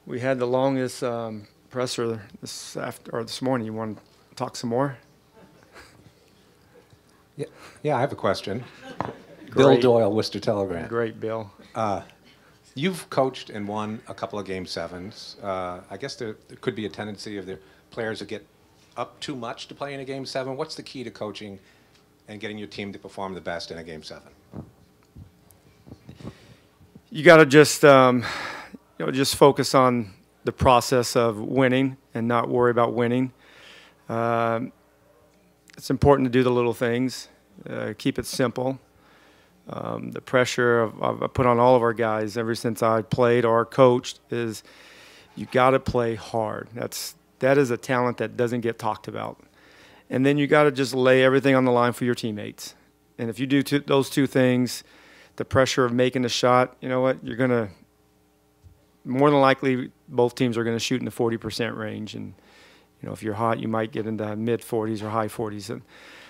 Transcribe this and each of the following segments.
We had the longest presser this morning. You want to talk some more? Yeah, I have a question. Bill Doyle, Worcester Telegram. Great, Bill. You've coached and won a couple of Game 7s. I guess there could be a tendency of the players to get up too much to play in a Game 7. What's the key to coaching and getting your team to perform the best in a Game 7? You got to just focus on the process of winning and not worry about winning. It's important to do the little things, keep it simple. The pressure I've put on all of our guys ever since I played or coached is you got to play hard. That is a talent that doesn't get talked about. And then you got to just lay everything on the line for your teammates. And if you do those two things, the pressure of making a shot, you know what, you're going to more than likely both teams are going to shoot in the 40% range. And you know, if you're hot, you might get into mid 40s or high 40s.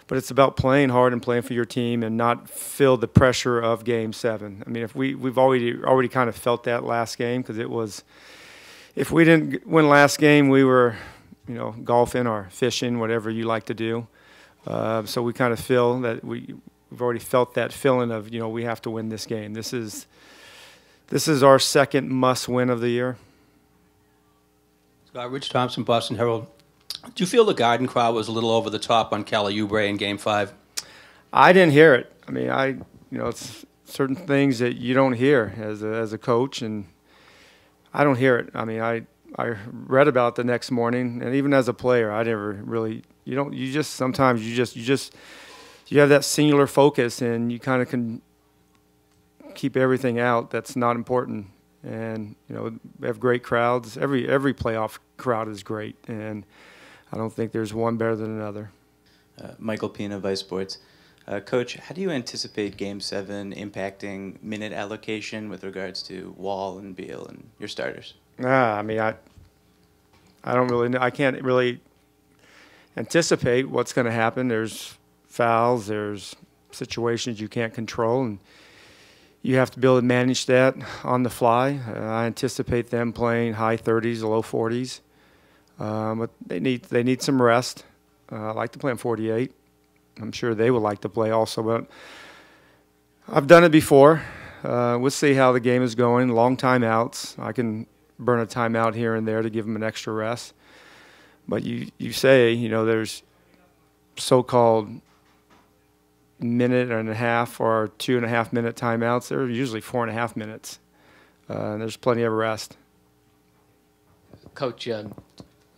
But it's about playing hard and playing for your team and not feel the pressure of Game 7. I mean, if we've already kind of felt that last game, because it was, if we didn't win last game, we were, you know, golfing or fishing, whatever you like to do. So we kind of feel that we've already felt that feeling of, you know, we have to win this game. This is our second must-win of the year. Scott, Rich Thompson, Boston Herald. Do you feel the Garden crowd was a little over the top on Kelly Oubre in Game 5? I didn't hear it. I mean, you know, it's certain things that you don't hear as a coach, and I don't hear it. I mean, I read about it the next morning, and even as a player, I never really. Sometimes you have that singular focus, and you kind of can keep everything out that's not important. And you know, we have great crowds. Every playoff crowd is great, and I don't think there's one better than another. Michael Pina, Vice Sports. Coach, how do you anticipate Game 7 impacting minute allocation with regards to Wall and Beal and your starters? I mean, I don't really know. I can't really anticipate what's going to happen. There's fouls, there's situations you can't control, and you have to be able to manage that on the fly. I anticipate them playing high 30s, low 40s. But they need some rest. I like to play on 48. I'm sure they would like to play also, but I've done it before. We'll see how the game is going. Long timeouts. I can burn a timeout here and there to give them an extra rest. But you say, you know, there's so-called minute and a half or 2.5 minute timeouts. They're usually 4.5 minutes. And there's plenty of rest. Coach,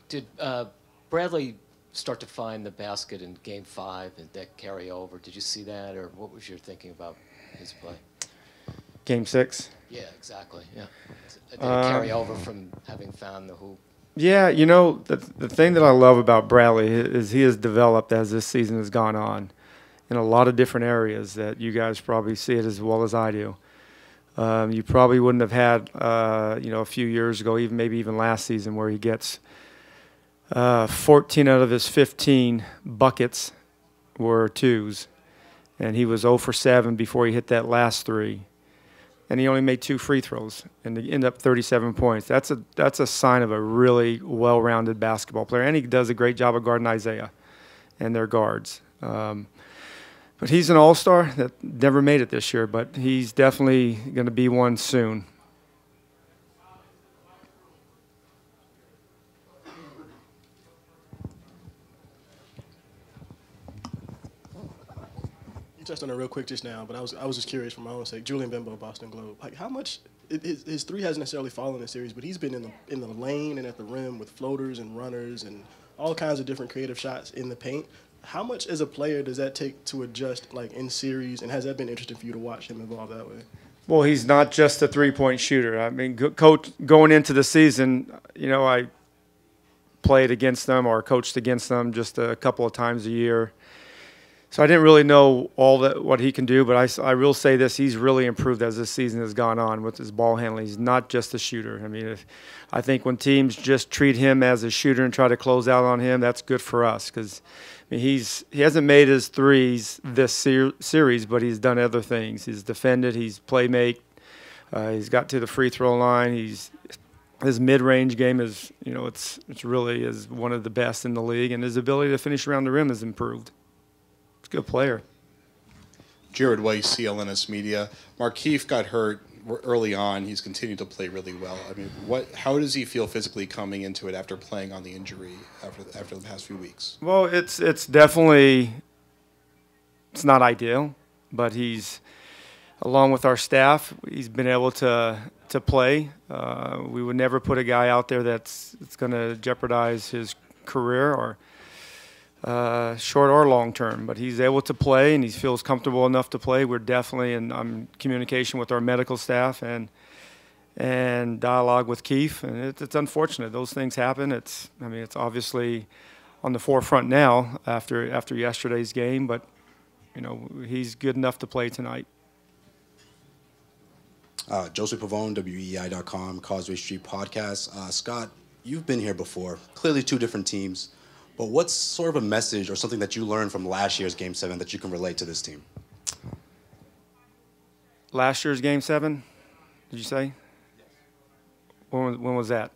did Bradley start to find the basket in Game 5 and that carry over? Did you see that, or what was your thinking about his play? Game 6? Yeah, exactly. Yeah. Did it carry over from having found the hoop? Yeah, you know, the thing that I love about Bradley is he has developed as this season has gone on in a lot of different areas that you guys probably see it as well as I do. You probably wouldn't have had, you know, a few years ago, maybe even last season, where he gets 14 out of his 15 buckets were twos, and he was 0 for 7 before he hit that last 3, and he only made 2 free throws, and he ended up 37 points. That's a sign of a really well-rounded basketball player, and he does a great job of guarding Isaiah and their guards. But he's an all-star that never made it this year, but he's definitely going to be one soon. You touched on it real quick just now, but I was just curious for my own sake. Julian Bimbo, Boston Globe. Like, how much his three hasn't necessarily fallen in the series, but he's been in the lane and at the rim with floaters and runners and all kinds of different creative shots in the paint. How much as a player does that take to adjust, like, in series, and has that been interesting for you to watch him evolve that way? Well, he's not just a three-point shooter. I mean, coach, going into the season, you know, I played against them or coached against them just a couple of times a year. So I didn't really know what he can do, but I will say this: he's really improved as this season has gone on with his ball handling. He's not just a shooter. I mean, I think when teams just treat him as a shooter and try to close out on him, that's good for us because I mean, he hasn't made his threes this series, but he's done other things. He's defended, he's playmate, he's got to the free throw line. his mid-range game is, it's really is one of the best in the league, and his ability to finish around the rim has improved. He's a good player. Jared Weiss, CLNS Media. Karpf got hurt early on. He's continued to play really well. I mean, how does he feel physically coming into it after playing on the injury after the past few weeks? Well, it's definitely, it's not ideal, but he's, along with our staff, he's been able to play. We would never put a guy out there that's going to jeopardize his career or short or long term, but he's able to play and he feels comfortable enough to play. We're definitely in communication with our medical staff and dialogue with Karpf, and it's unfortunate. Those things happen. It's obviously on the forefront now after yesterday's game, but he's good enough to play tonight. Joseph Pavone, WEI.com, Causeway Street Podcast. Scott, you've been here before. Clearly 2 different teams. But what's sort of a message or something that you learned from last year's Game 7 that you can relate to this team? Last year's Game 7, did you say? When was that?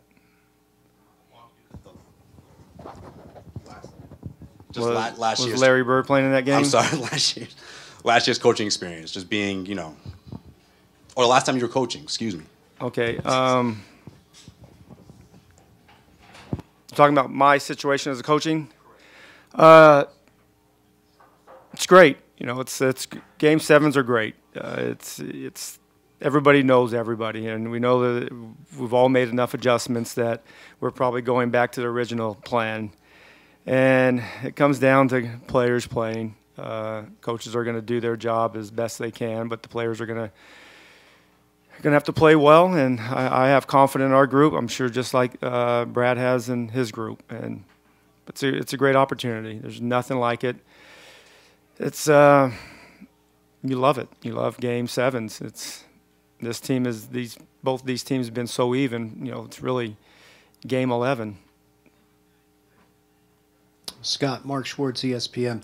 Last year's. Was Larry Bird playing in that game? I'm sorry, last year's coaching experience, just being, or the last time you were coaching, excuse me. Okay. Talking about my situation as a coaching, it's great. It's Game 7s are great. It's everybody knows everybody, and we know that we've all made enough adjustments that we're probably going back to the original plan. And it comes down to players playing. Coaches are going to do their job as best they can, but the players are going to have to play well, and I have confidence in our group. I'm sure just like Brad has in his group, and it's a great opportunity. There's nothing like it. It's you love it. You love Game 7s. Both these teams have been so even. It's really Game 11. Scott, Mark Schwartz, ESPN.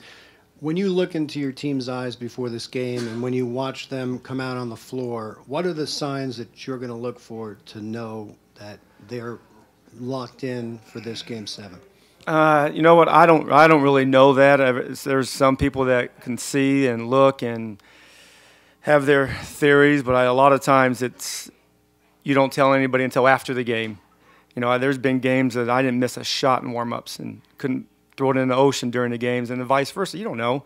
When you look into your team's eyes before this game and when you watch them come out on the floor, what are the signs that you're going to look for to know that they're locked in for this Game 7? You know what? I don't really know that. There's some people that can see and look and have their theories, but a lot of times you don't tell anybody until after the game. There's been games that I didn't miss a shot in warm-ups and couldn't throw it in the ocean during the games, and vice versa. You don't know.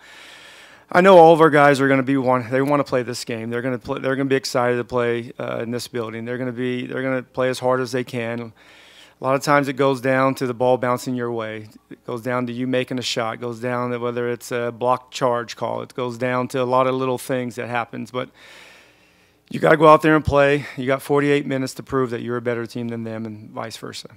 I know all of our guys are going to be they want to play this game. They're going to be excited to play in this building. They're going to play as hard as they can. A lot of times it goes down to the ball bouncing your way. It goes down to you making a shot. It goes down to whether it's a block charge call. It goes down to a lot of little things that happens. But you got to go out there and play. You got 48 minutes to prove that you're a better team than them, and vice versa.